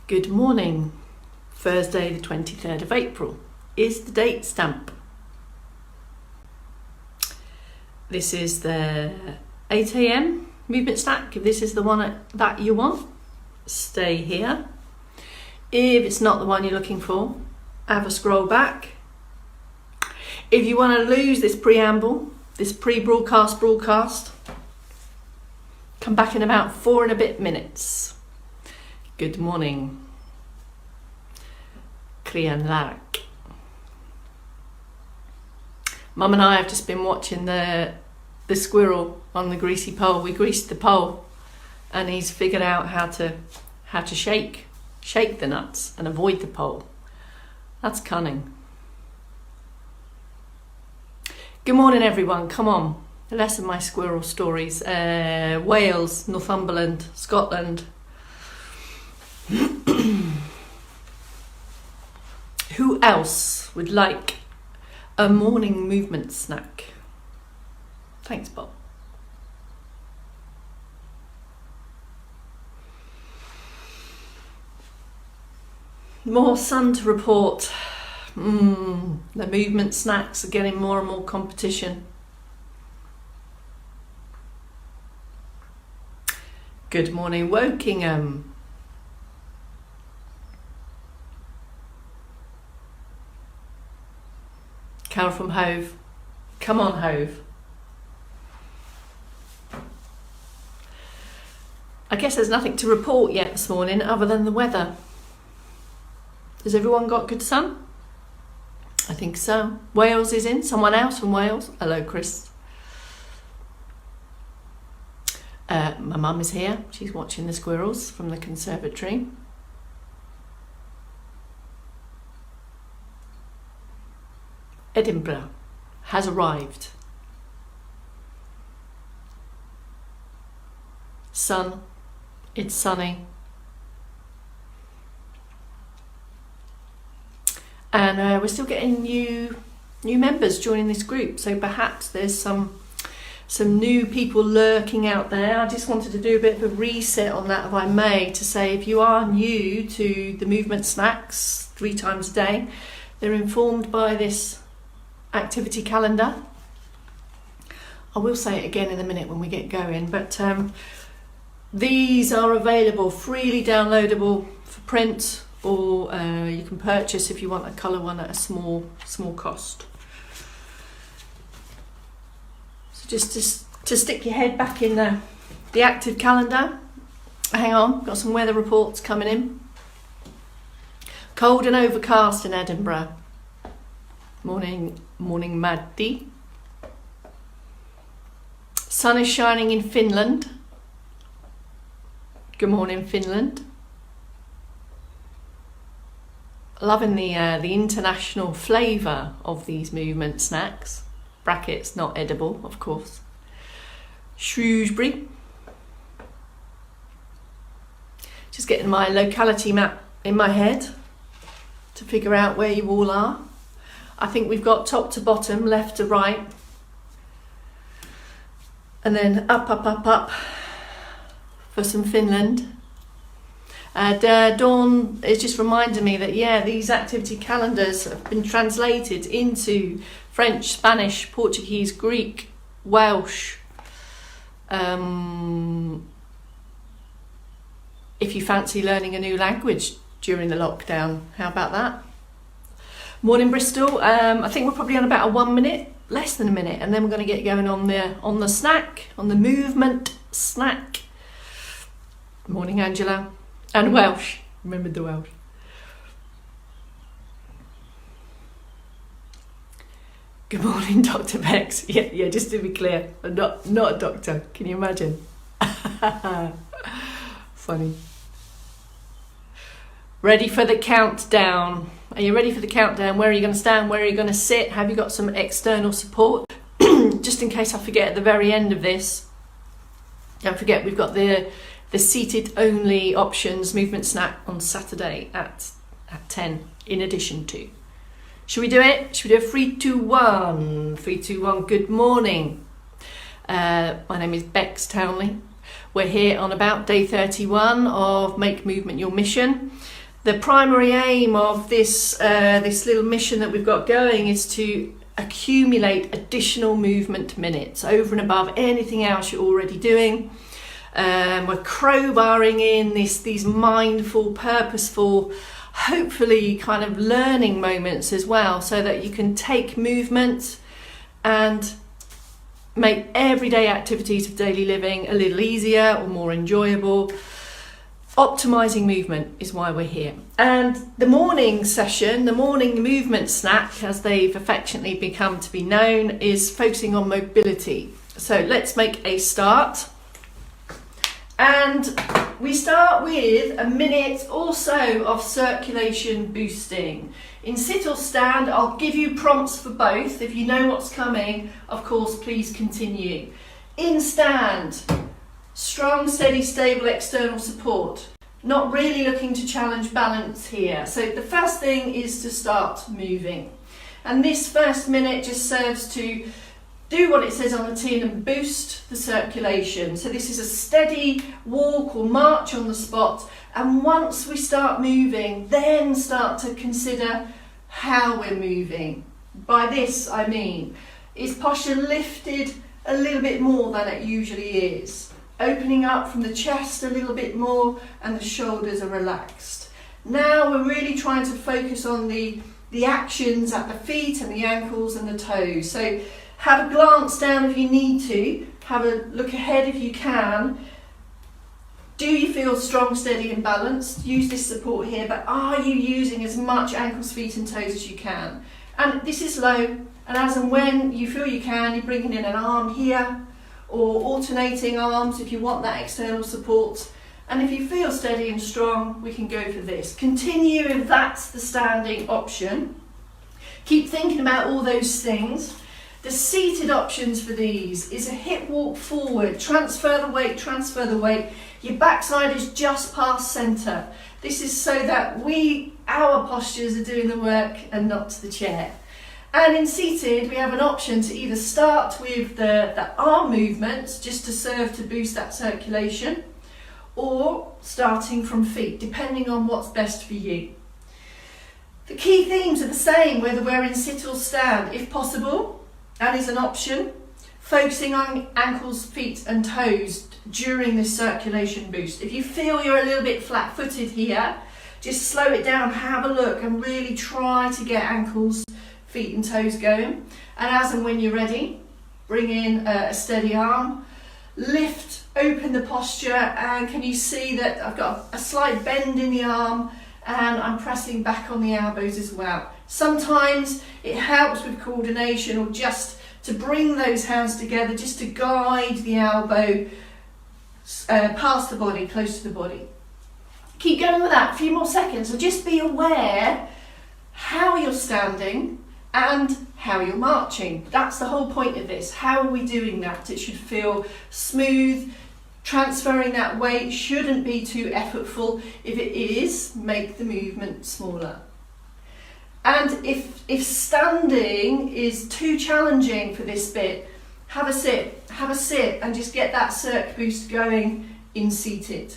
Good morning. Thursday the 23rd of April is the date stamp. This is the 8 a.m. movement snack. If this is the one that you want, stay here. If it's not the one you're looking for, have a scroll back. If you want to lose this preamble, this pre-broadcast broadcast, come back in about 4 and a bit minutes. Good morning. Krianlark. Mum and I have just been watching the squirrel on the greasy pole. We greased the pole and he's figured out how to shake the nuts and avoid the pole. That's cunning. Good morning everyone, come on. Less of my squirrel stories. Wales, Northumberland, Scotland. Who else would like a morning movement snack? Thanks, Bob. More sun to report. The movement snacks are getting more and more competition. Good morning, Wokingham. Carol from Hove. Come on, Hove. I guess there's nothing to report yet this morning other than the weather. Has everyone got good sun? I think so. Wales is in. Someone else from Wales. Hello, Chris. My mum is here. She's watching the squirrels from the conservatory. Edinburgh has arrived. Sun, it's sunny. And we're still getting new members joining this group, so perhaps there's some new people lurking out there. I just wanted to do a bit of a reset on that, if I may, to say if you are new to the movement snacks 3 times a day, they're informed by this activity calendar. I will say it again in a minute when we get going, but these are available, freely downloadable for print, or you can purchase if you want a colour one at a small cost. So just to stick your head back in the active calendar. Hang on, got some weather reports coming in. Cold and overcast in Edinburgh. Morning Maddi. Sun is shining in Finland. Good morning, Finland. Loving the international flavour of these movement snacks. Brackets, not edible, of course. Shrewsbury. Just getting my locality map in my head to figure out where you all are. I think we've got top to bottom, left to right, and then up for some Finland. Dawn is just reminding me that, yeah, these activity calendars have been translated into French, Spanish, Portuguese, Greek, Welsh. If you fancy learning a new language during the lockdown, how about that? Morning Bristol. I think we're probably on about a 1 minute, less than a minute, and then we're going to get going on the snack, on the movement snack. Morning Angela. And Welsh. Remember the Welsh. Good morning, Dr. Bex. Yeah, just to be clear, I'm not a doctor. Can you imagine? Funny. Ready for the countdown. Are you ready for the countdown? Where are you going to stand? Where are you going to sit? Have you got some external support? Just in case I forget at the very end of this. Don't forget, we've got the seated only options movement snack on Saturday at 10 in addition to. Should we do it? Should we do a 3, 2, 1? 3, 2, 1. Good morning. My name is Bex Townley. We're here on about day 31 of Make Movement Your Mission. The primary aim of this little mission that we've got going is to accumulate additional movement minutes over and above anything else you're already doing. We're crowbarring in these mindful, purposeful, hopefully kind of learning moments as well, so that you can take movement and make everyday activities of daily living a little easier or more enjoyable. Optimizing movement is why we're here. And the morning session, the morning movement snack, as they've affectionately become to be known, is focusing on mobility. So let's make a start. And we start with a minute or so of circulation boosting. In sit or stand, I'll give you prompts for both. If you know what's coming, of course, please continue. In stand, strong, steady, stable external support. Not really looking to challenge balance here. So the first thing is to start moving. And this first minute just serves to do what it says on the tin and boost the circulation. So this is a steady walk or march on the spot. And once we start moving, then start to consider how we're moving. By this I mean, is posture lifted a little bit more than it usually is? Opening up from the chest a little bit more and the shoulders are relaxed. Now we're really trying to focus on the actions at the feet and the ankles and the toes. So have a glance down if you need to, have a look ahead if you can. Do you feel strong, steady and balanced? Use this support here, but are you using as much ankles, feet and toes as you can? And this is low, and as and when you feel you can, you're bringing in an arm here, or alternating arms if you want that external support. And if you feel steady and strong, we can go for this. Continue if that's the standing option. Keep thinking about all those things. The seated options for these is a hip walk forward, transfer the weight. Your backside is just past centre. This is so that our postures are doing the work and not the chair. And in seated, we have an option to either start with the arm movements, just to serve to boost that circulation, or starting from feet, depending on what's best for you. The key themes are the same, whether we're in sit or stand, if possible. That is an option. Focusing on ankles, feet and toes during this circulation boost. If you feel you're a little bit flat-footed here, just slow it down, have a look and really try to get ankles, feet and toes going. And as and when you're ready, bring in a steady arm. Lift, open the posture, and can you see that I've got a slight bend in the arm and I'm pressing back on the elbows as well. Sometimes it helps with coordination or just to bring those hands together, just to guide the elbow past the body, close to the body. Keep going with that, a few more seconds. So just be aware how you're standing and how you're marching. That's the whole point of this. How are we doing that? It should feel smooth. Transferring that weight shouldn't be too effortful. If it is, make the movement smaller. And if standing is too challenging for this bit, have a sit and just get that circ boost going in seated.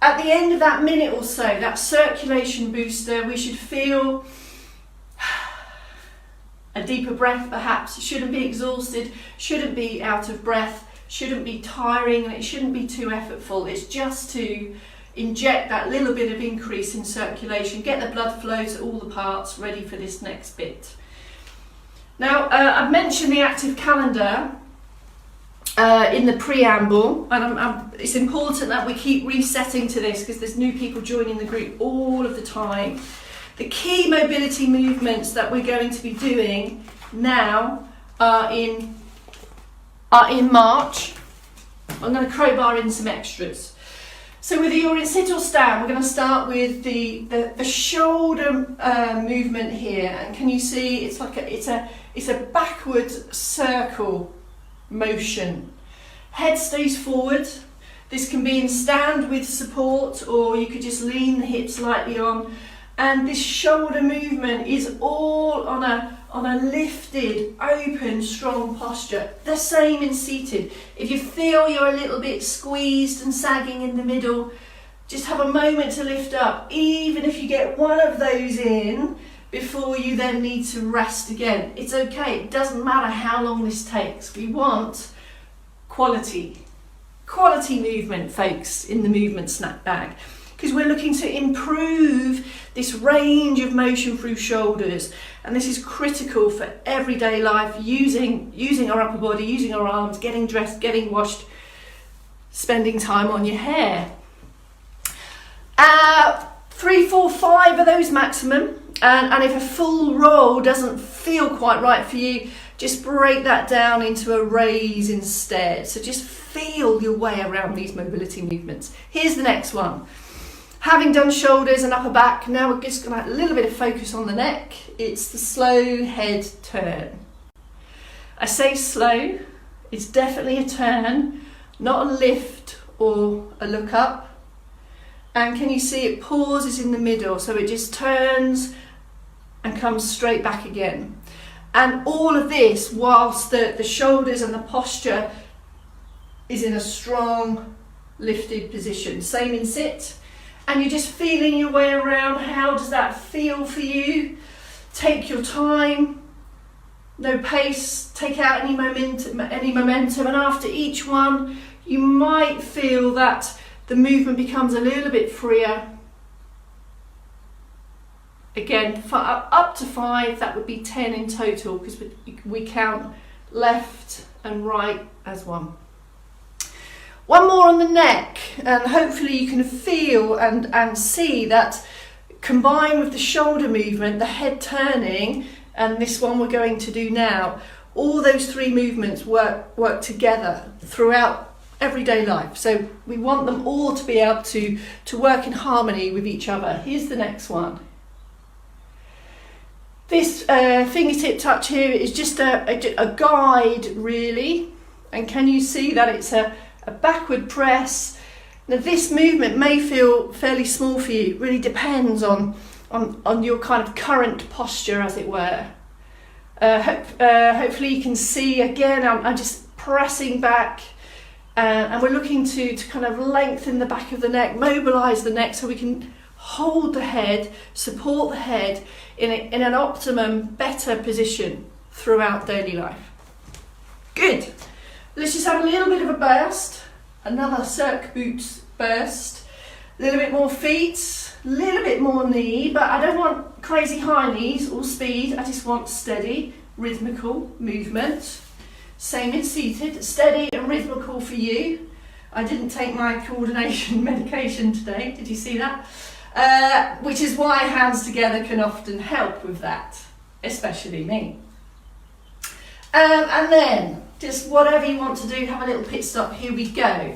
At the end of that minute or so, that circulation booster, we should feel a deeper breath perhaps. Shouldn't be exhausted, shouldn't be out of breath, shouldn't be tiring, and it shouldn't be too effortful. It's just to inject that little bit of increase in circulation, get the blood flow to all the parts, ready for this next bit. Now, I've mentioned the active calendar in the preamble, and it's important that we keep resetting to this because there's new people joining the group all of the time. The key mobility movements that we're going to be doing now are in March. I'm going to crowbar in some extras. So whether you're in sit or stand, we're going to start with the shoulder movement here, and can you see it's a backward circle motion. Head stays forward. This can be in stand with support, or you could just lean the hips slightly on. And this shoulder movement is all on on a lifted, open, strong posture. The same in seated. If you feel you're a little bit squeezed and sagging in the middle, just have a moment to lift up, even if you get one of those in before you then need to rest again. It's okay, it doesn't matter how long this takes. We want quality movement, folks, in the movement snack bag, because we're looking to improve this range of motion through shoulders, and this is critical for everyday life, using our upper body, using our arms, getting dressed, getting washed, spending time on your hair. 3, 4, 5 are those maximum, and if a full roll doesn't feel quite right for you, just break that down into a raise instead. So just feel your way around these mobility movements. Here's the next one. Having done shoulders and upper back, now we're just going to have a little bit of focus on the neck. It's the slow head turn. I say slow, it's definitely a turn, not a lift or a look up. And can you see it pauses in the middle, so it just turns and comes straight back again. And all of this whilst the shoulders and the posture is in a strong lifted position. Same in sit. And you're just feeling your way around. How does that feel for you? Take your time, no pace, take out any momentum, and after each one you might feel that the movement becomes a little bit freer. Again, for up to 5, that would be 10 in total, because we count left and right as one. One more on the neck, and hopefully you can feel and see that combined with the shoulder movement, the head turning, and this one we're going to do now, all those 3 movements work together throughout everyday life. So we want them all to be able to work in harmony with each other. Here's the next one. This fingertip touch here is just a guide, really. And can you see that it's a backward press? Now this movement may feel fairly small for you. It really depends on your kind of current posture, as it were. Hopefully you can see, again, I'm just pressing back, and we're looking to kind of lengthen the back of the neck, mobilise the neck so we can hold the head, support the head in an optimum, better position throughout daily life. Good. Let's just have a little bit of a burst, another circ boots burst, a little bit more feet, a little bit more knee, but I don't want crazy high knees or speed, I just want steady, rhythmical movement. Same in seated, steady and rhythmical for you. I didn't take my coordination medication today, did you see that? Which is why hands together can often help with that, especially me. And then, just whatever you want to do, have a little pit stop, here we go.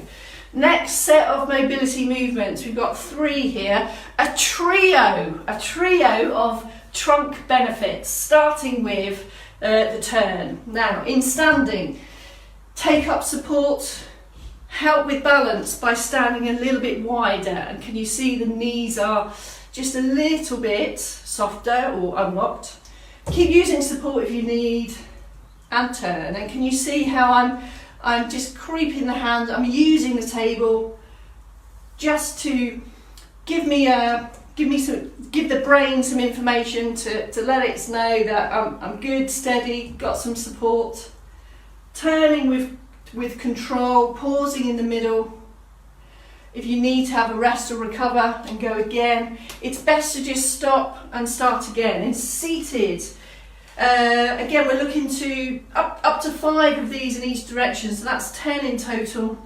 Next set of mobility movements, we've got 3 here. A trio of trunk benefits, starting with the turn. Now, in standing, take up support, help with balance by standing a little bit wider, and can you see the knees are just a little bit softer or unlocked. Keep using support if you need, and turn. And can you see how I'm just creeping the hand, I'm using the table just to give the brain some information to let it know that I'm good, steady, got some support. Turning with control, pausing in the middle. If you need to have a rest or recover and go again, it's best to just stop and start again. In seated, again we're looking to up to 5 of these in each direction, so that's 10 in total.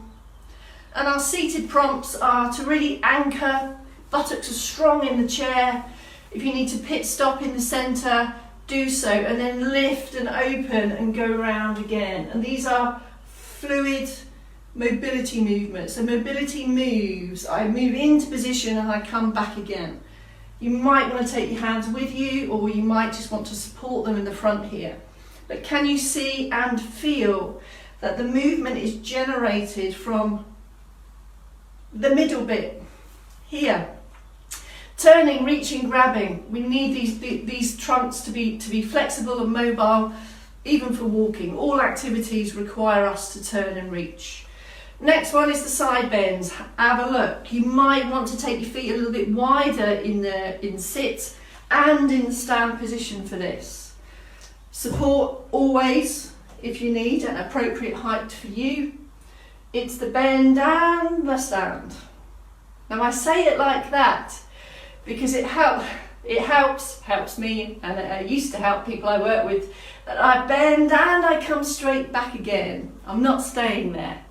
And our seated prompts are to really anchor, buttocks are strong in the chair. If you need to pit stop in the centre, do so, and then lift and open and go around again. And these are fluid mobility movements. So mobility moves, I move into position and I come back again. You might want to take your hands with you, or you might just want to support them in the front here. But can you see and feel that the movement is generated from the middle bit here? Turning, reaching, grabbing. We need these trunks to be flexible and mobile, even for walking. All activities require us to turn and reach. Next one is the side bends. Have a look. You might want to take your feet a little bit wider in sit and in the stand position for this. Support always, if you need, an appropriate height for you. It's the bend and the stand. Now I say it like that because it helps me, and it used to help people I work with, that I bend and I come straight back again. I'm not staying there.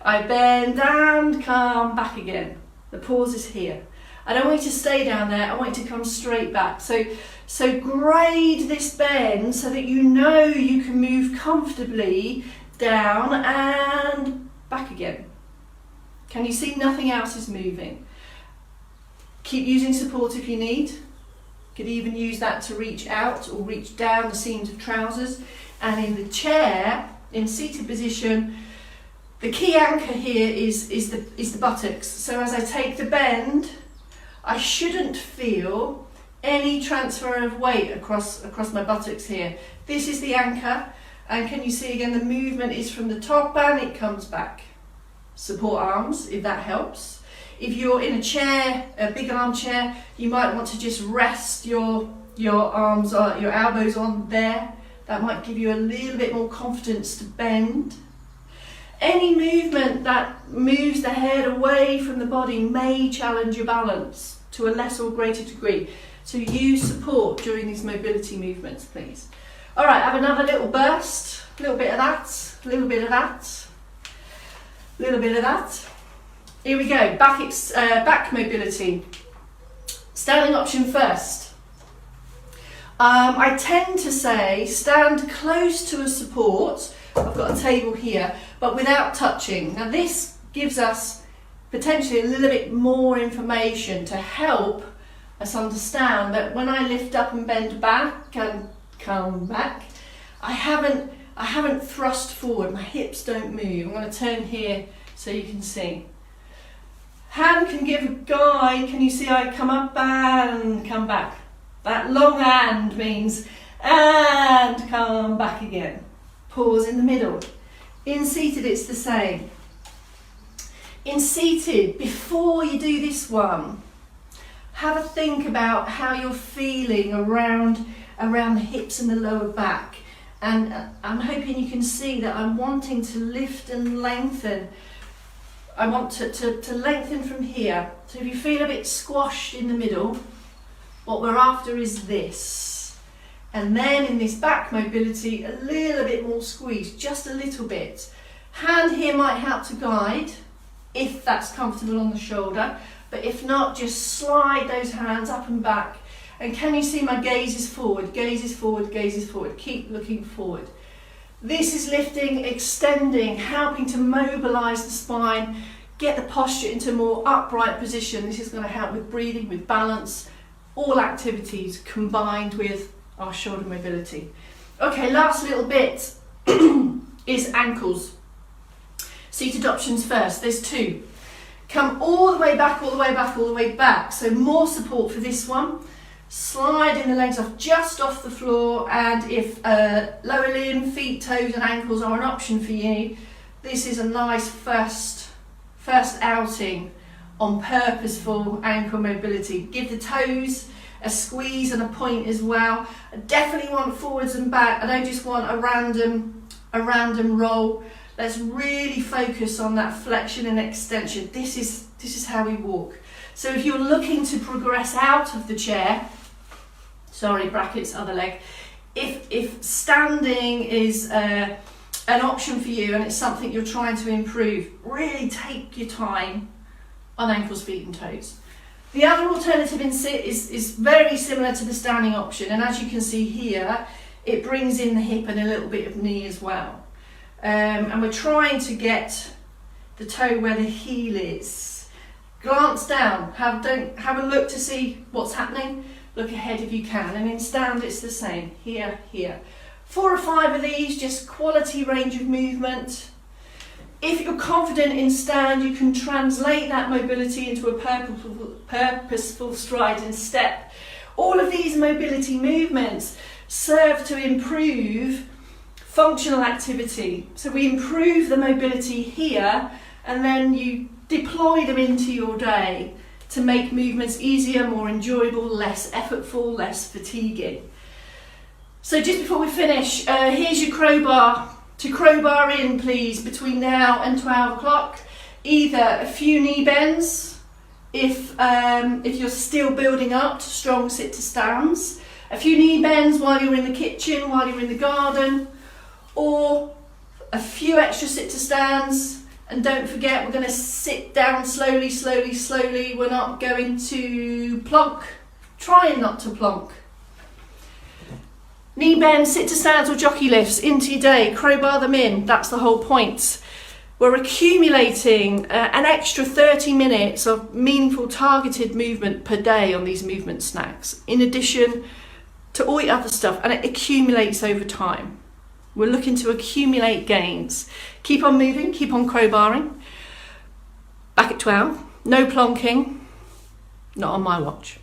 I bend and come back again. The pause is here. I don't want you to stay down there, I want you to come straight back. So grade this bend so that you know you can move comfortably down and back again. Can you see nothing else is moving? Keep using support if you need. You could even use that to reach out or reach down the seams of trousers. And in the chair, in seated position, the key anchor here is the buttocks. So as I take the bend, I shouldn't feel any transfer of weight across my buttocks here. This is the anchor, and can you see again the movement is from the top and it comes back. Support arms, if that helps. If you're in a chair, a big armchair, you might want to just rest your arms, your elbows on there. That might give you a little bit more confidence to bend. Any movement that moves the head away from the body may challenge your balance to a less or greater degree. So use support during these mobility movements, please. All right, have another little burst. A little bit of that, a little bit of that, a little bit of that. Here we go, back mobility. Standing option first. I tend to say stand close to a support. I've got a table here, but without touching. Now this gives us potentially a little bit more information to help us understand that when I lift up and bend back and come back, I haven't thrust forward, my hips don't move. I'm going to turn here so you can see. Hand can give a guide. Can you see I come up and come back? That long hand means and come back again. Pause in the middle. In seated, it's the same. In seated, before you do this one, have a think about how you're feeling around the hips and the lower back. And I'm hoping you can see that I'm wanting to lift and lengthen. I want to lengthen from here. So if you feel a bit squashed in the middle, what we're after is this. And then in this back mobility, a little bit more squeeze, just a little bit. Hand here might help to guide, if that's comfortable on the shoulder. But if not, just slide those hands up and back. And can you see my gaze is forward, gaze is forward, gaze is forward. Keep looking forward. This is lifting, extending, helping to mobilise the spine, get the posture into a more upright position. This is going to help with breathing, with balance, all activities combined with our shoulder mobility. Okay, last little bit is ankles. Seated options first, there's two. Come all the way back, all the way back, all the way back. So more support for this one. Sliding the legs off just off the floor, and if lower limb, feet, toes and ankles are an option for you, this is a nice first outing on purposeful ankle mobility. Give the toes a squeeze and a point as well. I definitely want forwards and back. I don't just want a random roll. Let's really focus on that flexion and extension. This is how we walk. So if you're looking to progress out of the chair, sorry, brackets, other leg, if standing is an option for you and it's something you're trying to improve, really take your time on ankles, feet and toes. The other alternative in sit is very similar to the standing option, and as you can see here, it brings in the hip and a little bit of knee as well. And we're trying to get the toe where the heel is. Glance down, have a look to see what's happening. Look ahead if you can, and in stand it's the same. Here, here. 4 or 5 of these, just quality range of movement. if you're confident in stand, you can translate that mobility into a purposeful stride and step. All of these mobility movements serve to improve functional activity. So we improve the mobility here, and then you deploy them into your day to make movements easier, more enjoyable, less effortful, less fatiguing. So just before we finish, here's your crowbar. To crowbar in, please, between now and 12 o'clock, either a few knee bends, if you're still building up to strong sit to stands, a few knee bends while you're in the kitchen, while you're in the garden, or a few extra sit to stands. And don't forget, we're going to sit down slowly, slowly, slowly. We're not going to plonk, trying not to plonk. Knee bends, sit to stands or jockey lifts into your day, crowbar them in, that's the whole point. We're accumulating an extra 30 minutes of meaningful targeted movement per day on these movement snacks, in addition to all the other stuff, and it accumulates over time. We're looking to accumulate gains. Keep on moving, keep on crowbarring. Back at 12, no plonking, not on my watch.